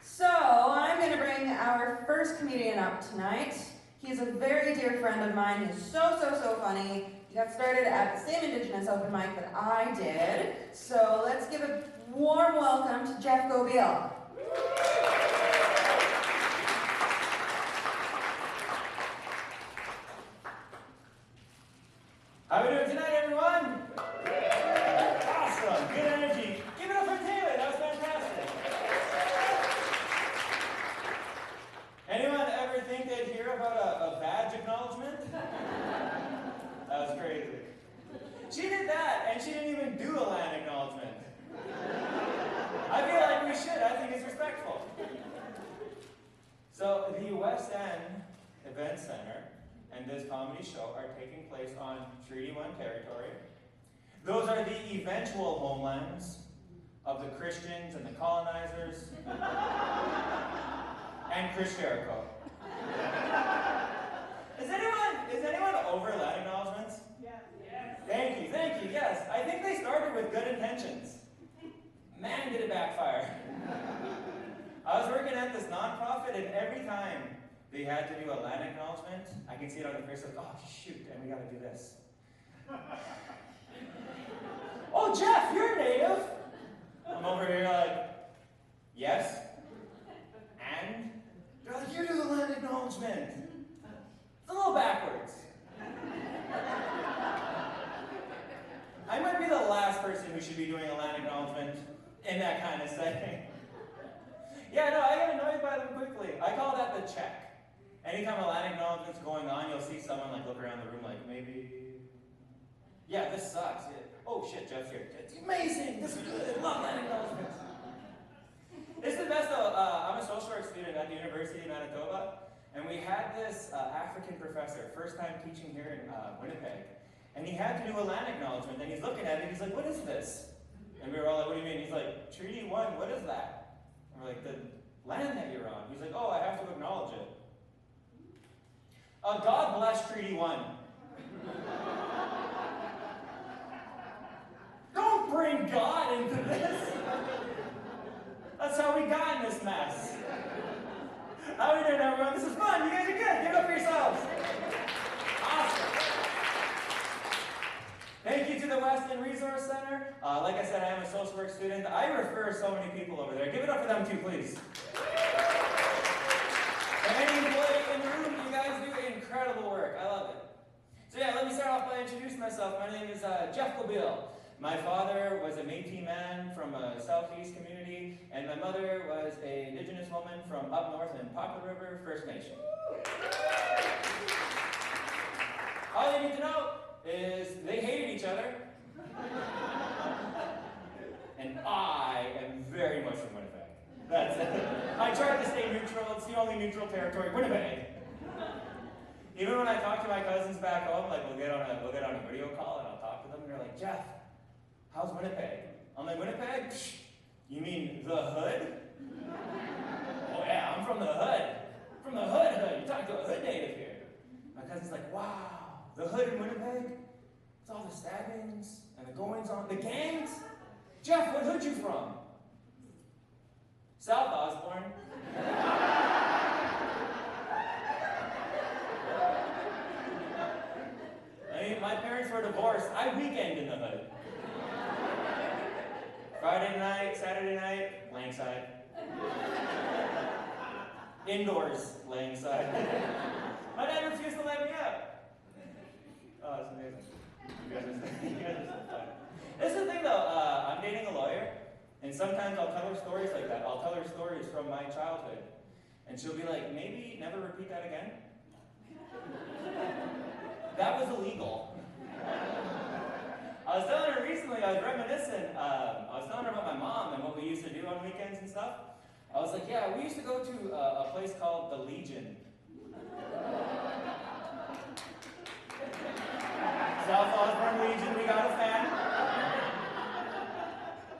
So, I'm going to bring our first comedian up tonight. He's a very dear friend of mine. He's so funny. He got started at the same Indigenous open mic that I did. So, let's give a warm welcome to Jeff Gobeil. How are we doing tonight, everyone? Awesome, good energy. Give it up for Taylor, that was fantastic. Anyone ever think they'd hear about a badge acknowledgement? That was crazy. She did that, and she didn't even do a land acknowledgement. I feel like we should, I think it's respectful. So, the West End Event Center and this comedy show are taking place on Treaty 1 territory. Those are the eventual homelands of the Christians and the colonizers and Chris Jericho. Is anyone over land acknowledgements? Yes. Thank you, yes. I think they started with good intentions. Man, did it backfire. I was working at this nonprofit, and every time they had to do a land acknowledgement, I can see it on their face like, oh shoot, and we gotta do this. Oh, Jeff, you're native. I'm over here like, yes. And they're like, you do the land acknowledgement. It's a little backwards. I might be the last person who should be doing a land acknowledgement in that kind of setting. Yeah, no, I get annoyed by them quickly. I call that the check. Anytime a land acknowledgement's going on, you'll see someone like look around the room like, maybe, yeah, this sucks. Yeah. Oh shit, Jeff's here. It's amazing, this is good, love land acknowledgements. It's the best though. I'm a social work student at the University of Manitoba, and we had this African professor, first time teaching here in Winnipeg, and he had to do a land acknowledgement, and he's looking at it, he's like, what is this? And we were all like, what do you mean? He's like, Treaty 1, what is that? And we're like, the land that you're on. He's like, oh, I have to acknowledge it. God bless Treaty 1. Don't bring God into this. That's how we got in this mess. How are we doing, everyone? This is fun. You guys are good. Give it up for yourselves. Awesome. Thank you to the West End Resource Center. Like I said, I am a social work student. I refer so many people over there. Give it up for them too, please. And any employee in the room, you guys do incredible work. I love it. So yeah, let me start off by introducing myself. My name is Jeff Gobeil. My father was a Métis man from a southeast community, and my mother was an Indigenous woman from up north in Poplar River First Nation. All you need to know is they hated each other, and I am very much from Winnipeg. That's it. I tried to stay neutral. It's the only neutral territory, Winnipeg. Even when I talk to my cousins back home, like we'll get on a video call and I'll talk to them, and they're like, Jeff, how's Winnipeg? I'm like, Winnipeg? Psh, you mean the hood? Oh yeah, I'm from the hood. From the hood. You talk to a hood native here. My cousin's like, wow, the hood in Winnipeg? It's all the stabbings and the goings on, the gangs? Jeff, what hood you from? South Osborne. My parents were divorced. I weekend in the hood. Friday night, Saturday night, laying side. Indoors, laying side. My dad refused to let me up. Oh, that's amazing. You guys are so fun. This is the thing though, I'm dating a lawyer, and sometimes I'll tell her stories like that. I'll tell her stories from my childhood. And she'll be like, maybe never repeat that again. That was illegal. I was telling her recently, I was reminiscing, I was telling her about my mom and what we used to do on weekends and stuff. I was like, yeah, we used to go to a place called the Legion. South Osborne Legion, we got a fan.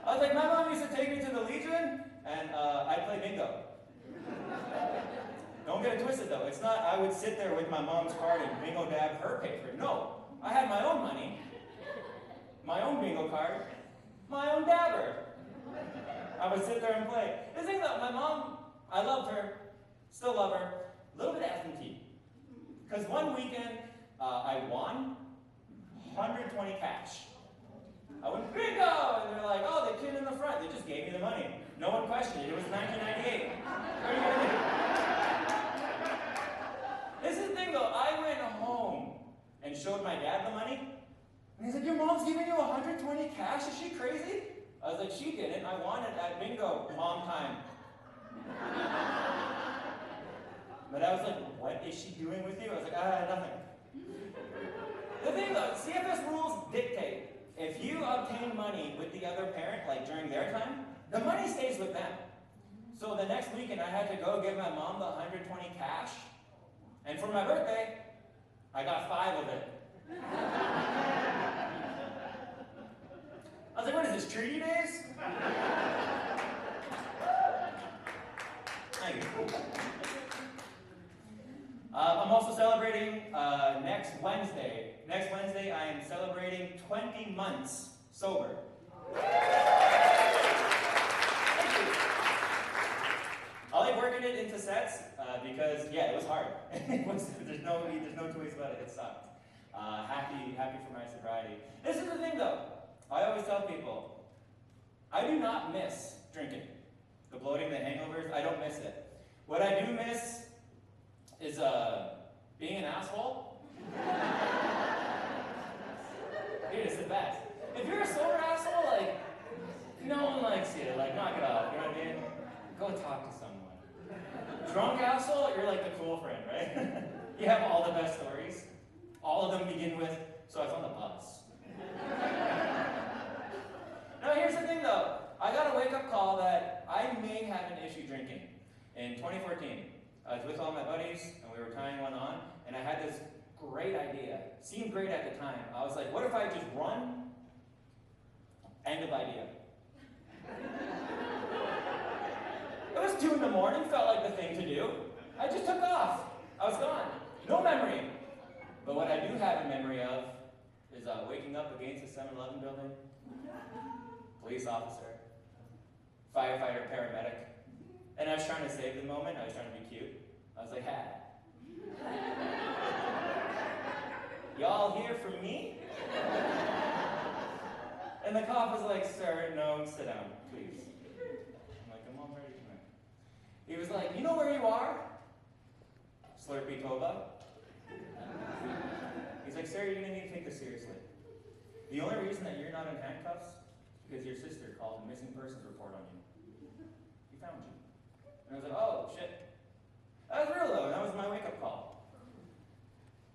I was like, my mom used to take me to the Legion, and I'd play bingo. Don't get it twisted though, it's not I would sit there with my mom's card and bingo dab her paper. No, I had my own money, my own bingo card, my own dabber. I would sit there and play. The thing that my mom I loved her, still love her, a little bit absentee. Because one weekend, I won 120 cash. I went, bingo! And they're like, oh, the kid in the front, they just gave me the money. No one questioned it. It was 1998. What are you going to do? This is the thing, though. I went home and showed my dad the money. And he's like, your mom's giving you 120 cash? Is she crazy? I was like, she didn't. I won it at bingo, mom time. But I was like, what is she doing with you? I was like, nothing. The thing, though, CFS rules dictate if you obtain money with the other parent, like during their time, the money stays with them. So the next weekend, I had to go give my mom the 120 cash. And for my birthday, I got 5 of it. I was like, what is this, treaty days? Thank you. I'm also celebrating next Wednesday. Next Wednesday, I am celebrating 20 months sober. I like working it into sets because, yeah, it was hard. There's no two ways about it. It sucked. Happy for my sobriety. This is the thing, though. I always tell people, I do not miss drinking. The bloating, the hangovers, I don't miss it. What I do miss is being an asshole. Dude, it's the best. If you're a sober asshole, like, no one likes you. Like, knock it off. You know what I mean? Go talk to someone. Drunk asshole, you're like the cool friend, right? You have all the best stories. All of them begin with, so I was on the bus. Now, here's the thing, though. I got a wake-up call that I may have an issue drinking. In 2014, I was with all my buddies, and we were tying one on, and I had this great idea. Seemed great at the time. I was like, what if I just run? End of idea. It was 2 in the morning, felt like the thing to do. I just took off. I was gone. No memory. But what I do have a memory of is waking up against a 7-Eleven building, police officer, firefighter, paramedic, and I was trying to save the moment. I was trying to be cute. I was like, hey, y'all here for me? And the cop was like, sir, no, sit down, please. I'm like, I'm all ready to come in. He was like, you know where you are? Slurpee Toba. He's like, sir, you're going to need to take this seriously. The only reason that you're not in handcuffs is because your sister called a missing persons report on you. He found you. And I was like, oh, shit. That was real, though, and that was my wake-up call.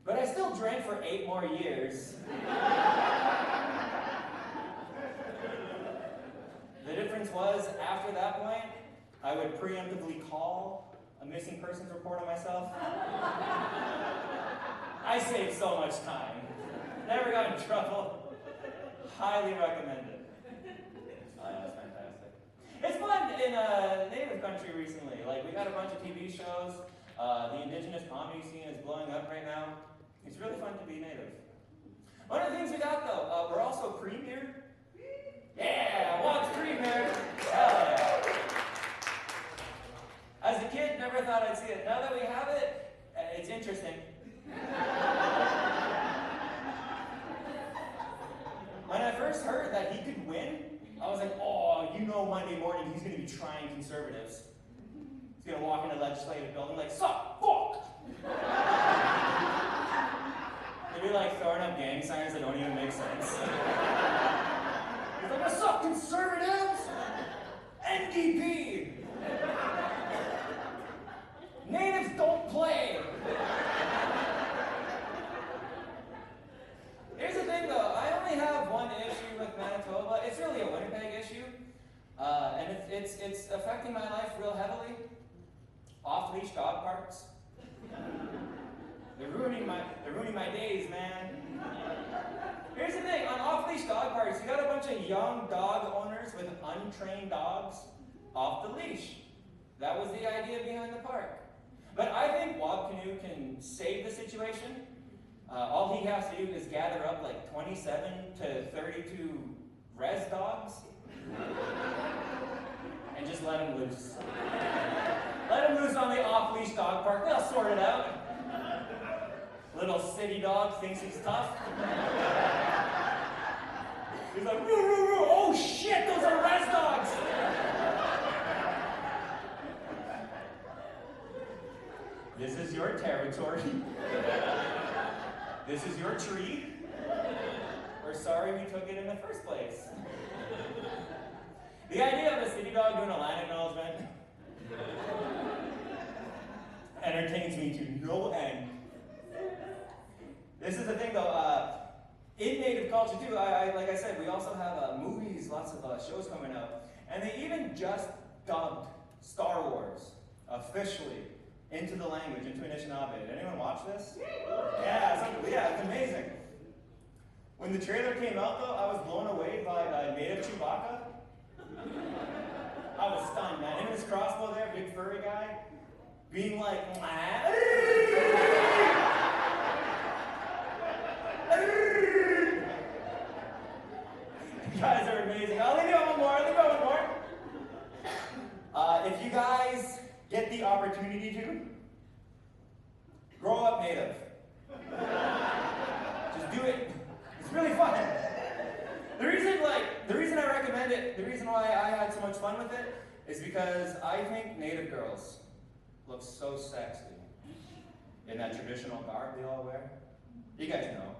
But I still drank for 8 more years. The difference was, after that point, I would preemptively call a missing persons report on myself. I saved so much time. Never got in trouble. Highly recommend it. Oh, yeah, it's fantastic. It's fun in Native country recently. Like, we got a bunch of TV shows. The indigenous comedy scene is blowing up right now. It's really fun to be Native. One of the things we got, though, we're also premier. Yeah, watch premier. Hell yeah. As a kid, never thought I'd see it. Now that we have it, it's interesting. When I first heard that he could win, I was like, oh, you know Monday morning he's going to be trying conservatives. He's going to walk into the legislative building like, suck, fuck! They'd be like throwing up gang signs that don't even make sense. He's like, what's up, conservatives? NDP! Natives don't play! Here's the thing, though. I only have one issue with Manitoba. It's really a Winnipeg issue, and it's affecting my life real heavily. Off-leash dog parks. They're ruining my days, man. Here's the thing. On off-leash dog parks, you got a bunch of young dog owners with untrained dogs off the leash. That was the idea behind the park. But I think Wob Canoe can save the situation. All he has to do is gather up like 27 to 32 res dogs and just let them loose. Let loose on the off-leash dog park. They'll sort it out. Little city dog thinks he's tough. He's like, roo, roo, roo. Oh shit, those are res dogs. This is your territory. This is your tree. We're sorry we took it in the first place. The idea of a city dog doing a land acknowledgement entertains me to no end. This is the thing though, in Native culture too, like I said, we also have movies, lots of shows coming out, and they even just dubbed Star Wars officially into the language, into Anishinaabe. Did anyone watch this? Yeah, it's amazing. When the trailer came out though, I was blown away by Native Chewbacca. I was stunned, man. Him and his crossbow there, big furry guy, being like, you guys are amazing. I'll leave you on one more. If you guys get the opportunity to, grow up Native. Just do it. It's really fun. The reason I recommend it, the reason why I had so much fun with it, is because I think Native girls look so sexy in that traditional garb they all wear. You guys know,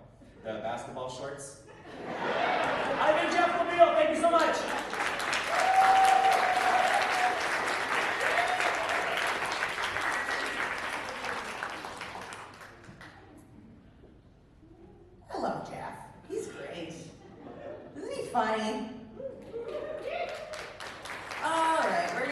the basketball shorts. I've been Jeff Gobeil, thank you so much.